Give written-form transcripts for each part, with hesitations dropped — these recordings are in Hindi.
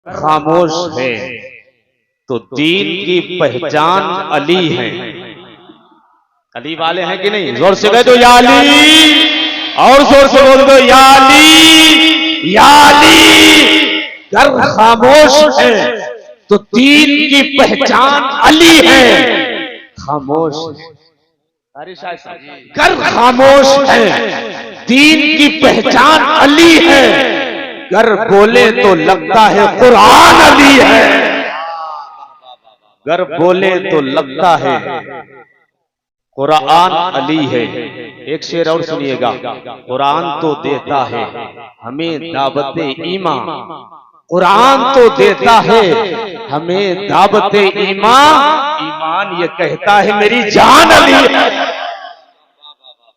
खामोश है तो दीन की पहचान अली है। अली वाले हैं कि नहीं? जोर से कह दो या अली, और जोर से बोल दो या अली या अली। अगर खामोश है तो दीन की पहचान अली है। खामोश कर, खामोश है दीन की पहचान अली है। अगर बोले तो लगता है कुरान अली है। अगर बोले तो लगता है कुरान अली है। एक शेर और सुनिएगा। कुरान तो देता है हमें दावते ईमान, कुरान तो देता है हमें दावते ईमान। ईमान ये कहता है मेरी जान अली है।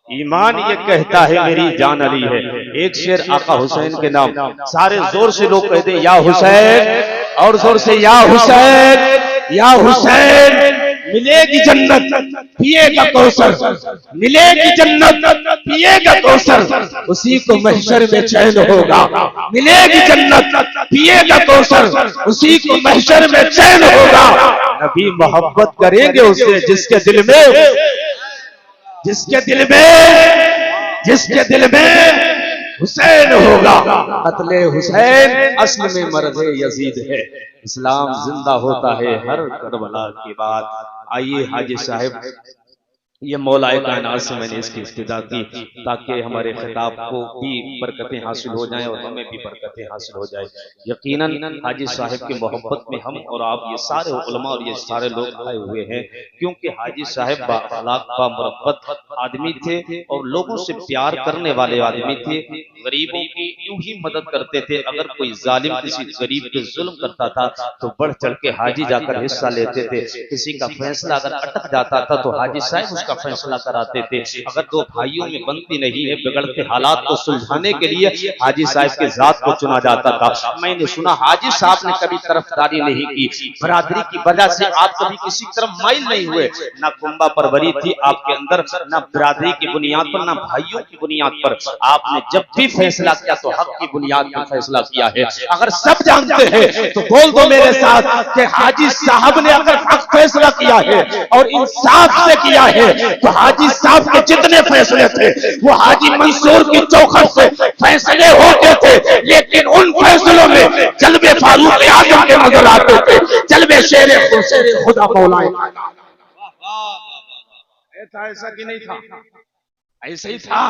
ईमान ये कहता है मेरी जान अली है। एक शेर आका हुसैन के नाम, सारे जोर से लोग कहते या हुसैन, और जोर से या हुसैन या हुसैन। मिलेगी जन्नत पिएगा कौसर, मिलेगी जन्नत पिएगा कौसर, उसी को महशर में चैन होगा। मिलेगी जन्नत पिएगा कौसर, उसी को महशर में चैन होगा। नबी मोहब्बत करेंगे उससे जिसके दिल में, जिसके दिल में, जिसके दिल में हुसैन होगा। कत्ले हुसैन असल में मर्द यजीद है। इस्लाम जिंदा होता है हर करबला के बाद। आइए हाजी साहब, ये मौलाए कायनात से मैंने इसकी इब्तिदा की ताकि हमारे खिताब को भी बरकतें हासिल हो जाएं और हमें भी बरकतें हासिल हो जाए। यकीनन हाजी साहब की मोहब्बत में हम और आप ये सारे उलमा और ये सारे लोग आए हुए हैं, क्योंकि हाजी साहब बाअखलाक बामुरब्बत आदमी थे और लोगों से प्यार करने वाले आदमी थे। गरीबों की यूं ही मदद करते थे। अगर कोई जालिम किसी गरीब पे जुल्म करता था तो बढ़ चढ़ के हाजी जाकर हिस्सा लेते थे। किसी का फैसला अगर अटक जाता था तो हाजी साहब उसका फैसला कराते थे। अगर दो भाइयों में बनती नहीं है, बिगड़ते हालात को सुलझाने के लिए हाजी साहब के जात को चुना जाता था। मैंने सुना हाजी साहब ने कभी तरफदारी नहीं की। बरादरी की वजह से आप कभी किसी तरफ माइल नहीं हुए। ना कुंबा परवरी थी आपके अंदर, ना बरादरी की बुनियाद पर, ना भाइयों की बुनियाद पर। आपने जब भी फैसला किया तो हक की बुनियाद पर फैसला किया है। अगर सब जानते हैं तो बोल दो मेरे साथ कि हाजी साहब ने अगर हक फैसला किया है और इंसाफ से किया है तो हाजी साहब के जितने फैसले थे वो हाजी मंसूर की चौखट से फैसले होते थे। लेकिन उन फैसलों में जल्बे फारूक आजम के नजर आते थे, जल्बे शेर खुदा मौलाए। ऐसा कि नहीं था? ऐसे ही था।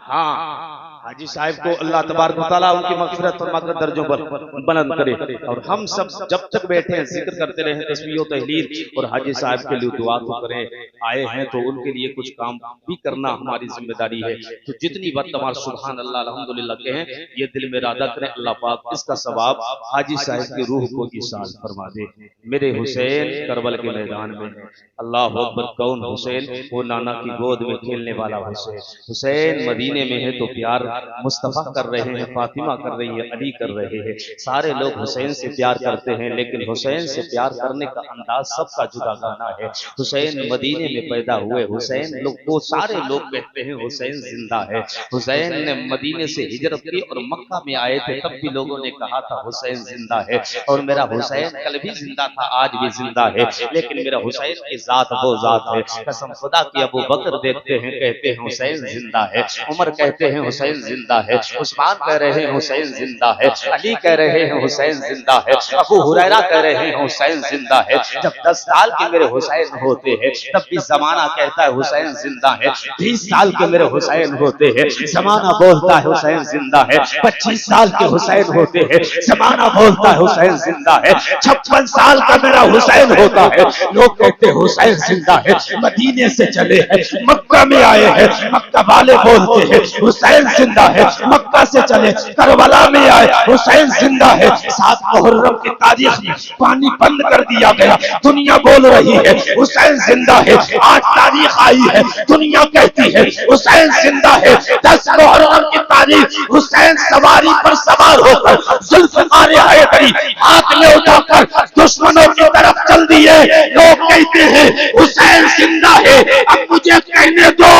हाँ, हाजी साहब को अल्लाह तबारक व तआला उनकी मग़फ़िरत और मग़फ़िरत दर्जों पर बुलंद करे। और हम सब जब तक बैठे हैं जिक्र करते रहे, तस्बीह और तहलील, और हाजी साहब के लिए दुआ तो करें। आए हैं तो उनके लिए कुछ काम भी करना हमारी जिम्मेदारी है। तो जितनी बात हमारे सुभान अल्लाह अल्हम्दुलिल्लाह के हैं, ये दिल में इरादा करें अल्लाह पाक इसका सवाब हाजी साहब की रूह को ईसाल फरमा दे। मेरे हुसैन करबल के मैदान में, अल्लाह अकबर। कौन हुसैन? वो नाना की गोद में खेलने वाला हुसैन। हुसैन मदीने में है तो प्यार मुस्तफा कर रहे हैं, फातिमा कर रही है, अली कर रहे हैं। सारे लोग हुसैन से प्यार करते हैं, लेकिन हुसैन से प्यार करने का अंदाज सबका जुदा गाना है। हुसैन मदीने में पैदा हुए, हुसैन लोग, वो सारे लोग कहते हैं हुसैन जिंदा है। हुसैन ने मदीने से हिजरत की और मक्का में आए थे, तब भी लोगों ने कहा था हुसैन जिंदा है। और मेरा हुसैन कल भी जिंदा था, आज भी जिंदा है। लेकिन मेरा हुसैन की जात वो जात है, कसम खुदा की। अबू बकर देखते हैं, कहते हैं हुसैन जिंदा है। उमर कहते हैं हुसैन जिंदा है। उस्मान कह रहे हैं हुसैन जिंदा है। अली कह रहे हैं हुसैन जिंदा है। अबू हुरैरा कह रहे हैं हुसैन जिंदा है। जब 10 साल के मेरे हुसैन होते हैं तब भी जमाना कहता है हुसैन जिंदा है। 20 साल के मेरे हुसैन होते हैं, जमाना बोलता है हुसैन जिंदा है। 25 साल के हुसैन होते हैं, जमाना बोलता है हुसैन जिंदा है। 56 साल का मेरा हुसैन होता है, लोग कहते हैं हुसैन जिंदा है। मदीने से चले हैं, मक्का में आए हैं, मक्का वाले बोलते हैं हुसैन जिंदा है। मक्का से चले करबला में आए, हुसैन जिंदा है। 7 मुहर्रम की तारीख में पानी बंद कर दिया गया, दुनिया बोल रही है हुसैन जिंदा है। 8 तारीख आई है, दुनिया कहती है हुसैन जिंदा है। 10 मुहर्रम की तारीख हुसैन सवारी पर सवार होकर जुल्फ़िकार हैदरी हाथ में उठाकर दुश्मनों की तरफ चल दिए। लोग कहते हैं हुसैन जिंदा है। अब मुझे कहने दो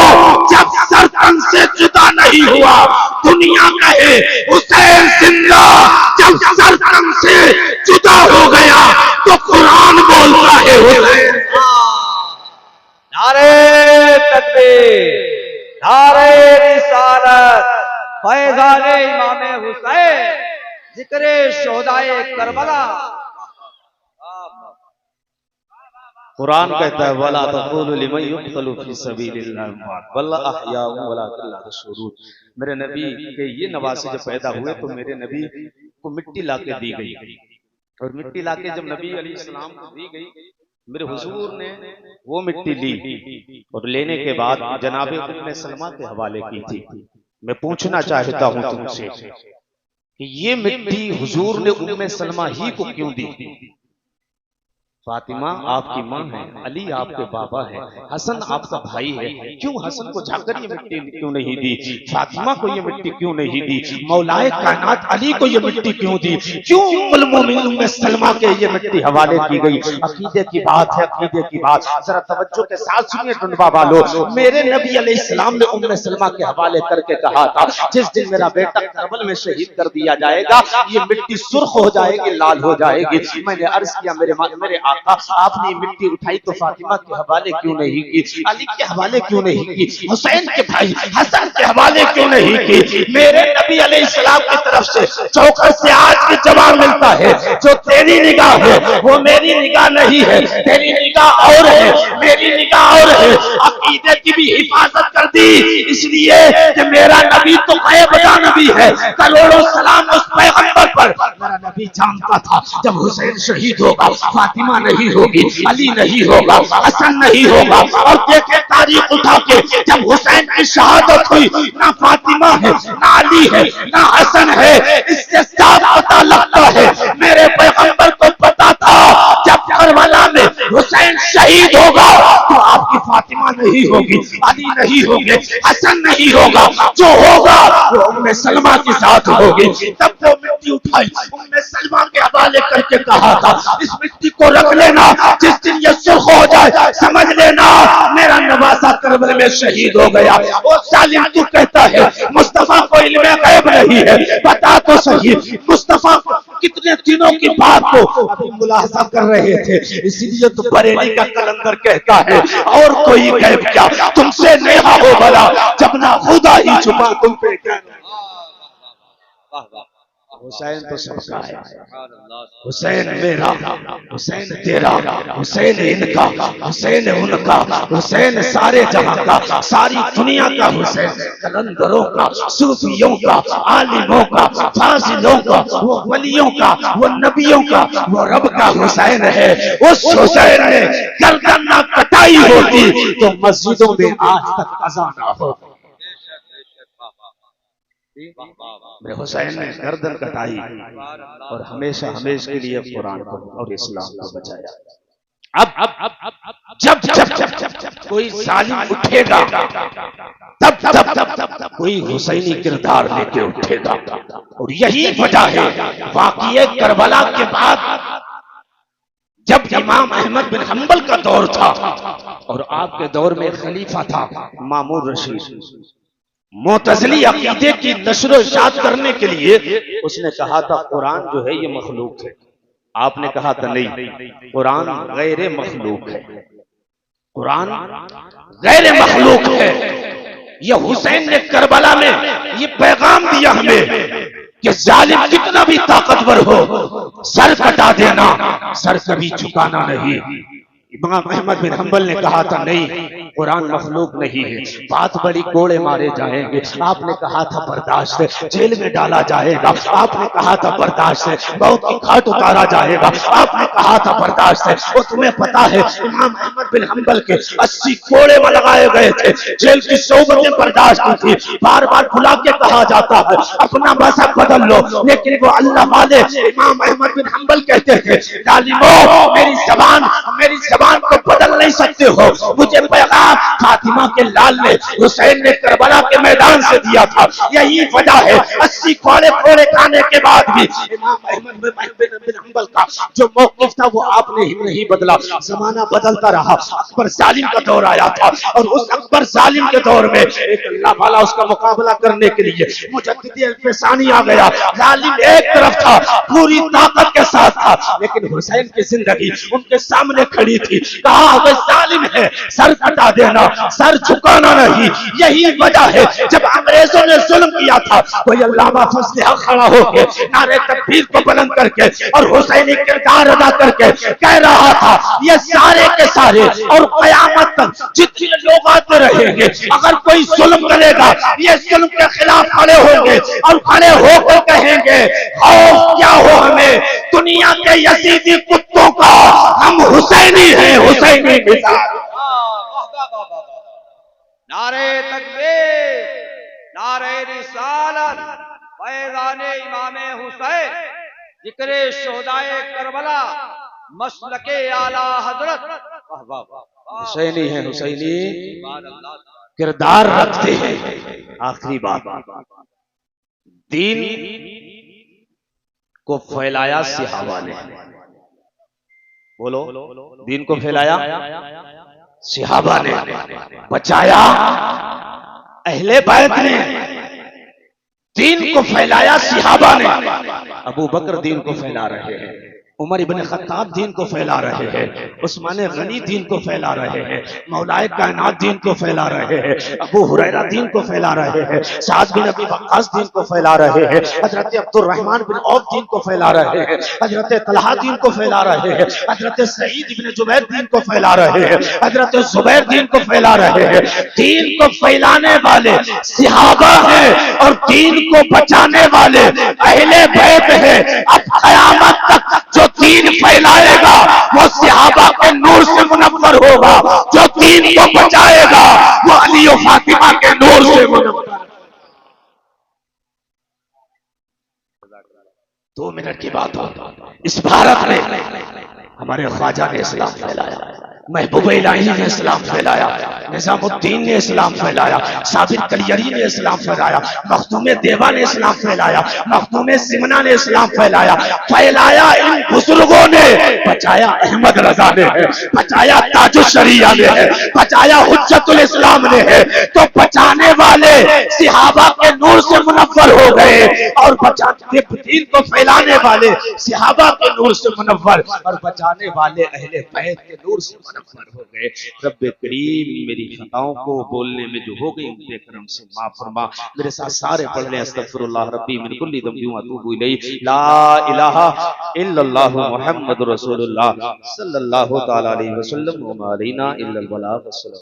जब सर तन से जुदा नहीं हुआ दुनिया कहे हुसैन जिंदा, जब सर तन से जुदा हो गया तो कुरान बोलता है हुसैन। नारे तकबीर, नारे रिसालत, फैज़ाने इमाम हुसैन, जिक्रे शोहदाए करबला। कुरान कहता है वला तक़ूलू लिमन युक़तलू फ़ी सबीलिल्लाह वला अहयाउन वलाकिन ला तशऊरून। मेरे नबी के ये नवासे जब पैदा हुए तो मेरे नबी को मिट्टी लाके दी गई, और मिट्टी लाके जब नबी अलैहिस्सलाम को दी गई, मेरे हुजूर ने वो मिट्टी ली और लेने के बाद जनाबे उम्मे सलमा के हवाले की थी। मैं पूछना चाहता हूं तुमसे कि ये मिट्टी हुजूर ने उम्मे सलमा ही को क्यों दी? फातिमा आपकी माँ है, अली आपके बाबा है, हसन आपका भाई है, क्यों हसन को जाकर ये मिट्टी क्यों नहीं दी? फातिमा को ये मिट्टी क्यों नहीं दी? मौलाए कायनात अली को ये मिट्टी क्यों दी? क्यों उम्मुल मोमिनीन उम्मे सलमा के ये मिट्टी हवाले की गई? अकीदे की बात है, अकीदे की बात। जरा तवज्जो के साथ सुनिए टुंडवा वालों, मेरे नबी अलैहिस्सलाम ने उम्मे सलमा के हवाले करके कहा था जिस दिन मेरा बेटा करबल में शहीद कर दिया जाएगा ये मिट्टी सुर्ख हो जाएगी, लाल हो जाएगी। मैंने अर्ज किया मेरे आपने मिट्टी उठाई तो फातिमा के हवाले क्यों नहीं की, अली के हवाले क्यों नहीं की, हुसैन के भाई हसन के हवाले क्यों नहीं की? मेरे नबी अलैहिस्सलाम की तरफ से चौखट से आज भी जवाब मिलता है जो तेरी निगाह है वो मेरी निगाह नहीं है, तेरी निगाह और है, मेरी निगाह और है। अकीदे की भी हिफाजत कर दी इसलिए कि मेरा नबी तो ग़ैबदा नबी है, करोड़ों सलाम उस पैगंबर पर। मेरा नबी जानता था जब हुसैन शहीद होगा फातिमा नहीं होगी, अली नहीं होगा, हसन नहीं होगा। और देखे तारीख उठा के जब हुसैन की शहादत हुई ना फातिमा है, ना अली है, ना हसन है। इससे साफ पता लगता है मेरे पैगंबर को पता था जब करबला में हुसैन शहीद होगा तो आपकी फातिमा नहीं होगी, अली नहीं होंगे, हसन नहीं होगा, जो होगा वो उम्मे सलमा के साथ होगी। तब वो मिट्टी उठाई उम्मे सलमा के हवाले करके कहा था इस मिट्टी को रख लेना, जिस दिन ये सुर्ख हो जाए समझ लेना मेरा नवासा करबल में शहीद हो गया। वो सालिम तू कहता है मुस्तफा को इल्मे गैब नहीं है, बता तो सही मुस्तफा कितने दिनों की बात को अभी मुलाहजा कर रहे थे, इसीलिए तो बरेली का कलंदर कहता है और कोई गैब क्या तुमसे नेहा हो भला जब ना खुदा ही छुपा तुम पे क्या। हुसैन तो सबका है, हुसैन मेरा, हुसैन तेरा, हुसैन इनका, हुसैन उनका, हुसैन सारे जहां का, सारी दुनिया का हुसैन, कलंदरों का, सूफियों का, आलिमों का, फाजिलों का, वो वलियों का, वो नबियों का, वो रब का हुसैन है। उस हुसैन ने गर्दन ना कटाई होती तो मस्जिदों में आज तक अज़ान ना होती। हुसैन ने गर्दन कटाई और हमेशा हमेशा के लिए कुरान को और इस्लाम को बचाया। अब जब कोई जालिम उठेगा तब कोई हुसैनी किरदार लेके उठेगा। और यही वजह है वाक़िए करबला के बाद जब इमाम अहमद बिन हंबल का दौर था और आपके दौर में खलीफा था मामून रशीद, मुतज़िली अकीदे की नशर इशात करने के लिए उसने कहा था कुरान जो है ये मखलूक है। आपने कहा था नहीं, कुरान गैर मखलूक है, कुरान गैर मखलूक है। ये हुसैन ने करबला में ये पैगाम दिया हमें कि जालिम कितना भी ताकतवर हो सर कटा देना, सर कभी झुकाना नहीं। इमाम अहमद बिन हंबल ने कहा था नहीं कुरान मखलूक नहीं है, बात बड़ी कोड़े मारे जाएंगे। आपने कहा था बर्दाश्त है, जेल में डाला जाएगा। आपने कहा था बर्दाश्त है, मौत की घाट उतारा जाएगा। आपने कहा था बर्दाश्त है। वो तुम्हें पता है इमाम अहमद बिन हंबल के 80 कोड़े में लगाए गए थे, जेल की सोबतें बर्दाश्त की थी। बार बार बुला के कहा जाता है अपना मज़हब बदल लो, लेकिन वो अल्लाह वाले इमाम अहमद बिन हंबल कहते थे जालिमो मेरी जबान को बदल नहीं सकते हो। मुझे पैगाम फातिमा के लाल ने, हुसैन ने करबला के मैदान से दिया था। यही वजह है 80 कोड़े फोड़े खाने के बाद भी इमाम अहमद बिन हंबल का जो मौक़िफ़ था वो आपने ही नहीं बदला। जमाना बदलता रहा, अकबर जालिम का दौर आया था और उस अकबर जालिम के दौर में एक अल्लाह वाला उसका मुकाबला करने के लिए मुजद्दिद अल-फ़सानी आ गया। जालिम एक तरफ था, पूरी ताकत के साथ था, लेकिन हुसैन की जिंदगी उनके सामने खड़ी थी। कहा वो जालिम है, सर कटा देना, सर झुकाना नहीं। यही वजह है जब अंग्रेजों ने जुल्म किया था, कोई अल्लामा फजल हक खड़ा होकर नारे तकबीर को बुलंद करके और हुसैनी किरदार अदा करके कह रहा था ये सारे के सारे और कयामत तक जितने लोग आते रहेंगे, अगर कोई जुल्म करेगा ये जुल्म के खिलाफ खड़े होंगे और खड़े होकर कहेंगे खौफ क्या हो हमें दुनिया के यजीदी कुत्तों का, हम हुसैनी हैं, हुसैनी मिजाज। नारे तकबीर, नारे रिसालत, फैज़ाने इमामे हुसैन, जिक्रे शोहदाए करबला, मसलके आला हजरत। वाह वाह वाह, हुसैनी है, हुसैनी किरदार रखते हैं। आखिरी बात, दीन को फैलाया सहाबा ने। बोलो, दीन को फैलाया सहाबा ने, बचाया अहले बैत ने। दीन को फैलाया सहाबा ने। अबू बकर दीन को फैला रहे हैं, उमर इब्न खत्ताब दीन को फैला रहे हैं, उस्मान गनी दीन को फैला रहे हैं, मौलाए कायनात दीन को फैला रहे हैं, अबू हुरैरा दीन को फैला रहे हैं, साद बिन अबी वक्कास दीन को फैला रहे हैं, हजरत अब्दुर्रहमान बिन औफ दीन को फैला रहे हैं, हजरत तलहा दीन को फैला रहे हैं, हजरत सईद इब्न जुबैर दीन को फैला रहे हैं, हजरत जुबैर दीन को फैला रहे हैं। दीन को फैलाने वाले सहाबा हैं और दीन को बचाने वाले अहले बैत हैं। अब क़यामत तक जो दीन फैलाएगा वो सहाबा के नूर से मुनव्वर होगा, जो दीन को बचाएगा वो अली और फातिमा के नूर से मुनव्वर। 2 मिनट की बात हो, इस भारत में हमारे ख्वाजा ने इस्लाम फैलाया, महबूब इलाही ने इस्लाम फैलाया, निजामुद्दीन ने इस्लाम फैलाया, साबिर कलियरी ने इस्लाम फैलाया, मखदूम देवा ने इस्लाम फैलाया, मखदूम सिमना ने इस्लाम फैलाया। फैलाया इन बुजुर्गों ने, बचाया अहमद रजा ने है, बचाया ताजुश्शरिया ने है, बचाया हुज्जतुल इस्लाम ने है। तो बचाने वाले सहाबा के नूर से मुनव्वर हो गए और बचाने दीन को फैलाने वाले सहाबा के नूर से मुनव्वर और बचाने वाले अहले बैत के नूर से मुनव्वर हो गए। रब्बे करीम मेरी खताओं को बोलने में जो हो गई उनके करम से माफ फरमा। मेरे साथ सारे पढ़ लें अस्तगफिरुल्लाह रब्बी मिन कुल्ली दम्बि व अतूबु इलैहि, ला इलाहा इल्लल्लाह मुहम्मदुर रसूलुल्लाह सल्लल्लाहु तआला अलैहि वसल्लम व मा अलैना इल्लल बलाग।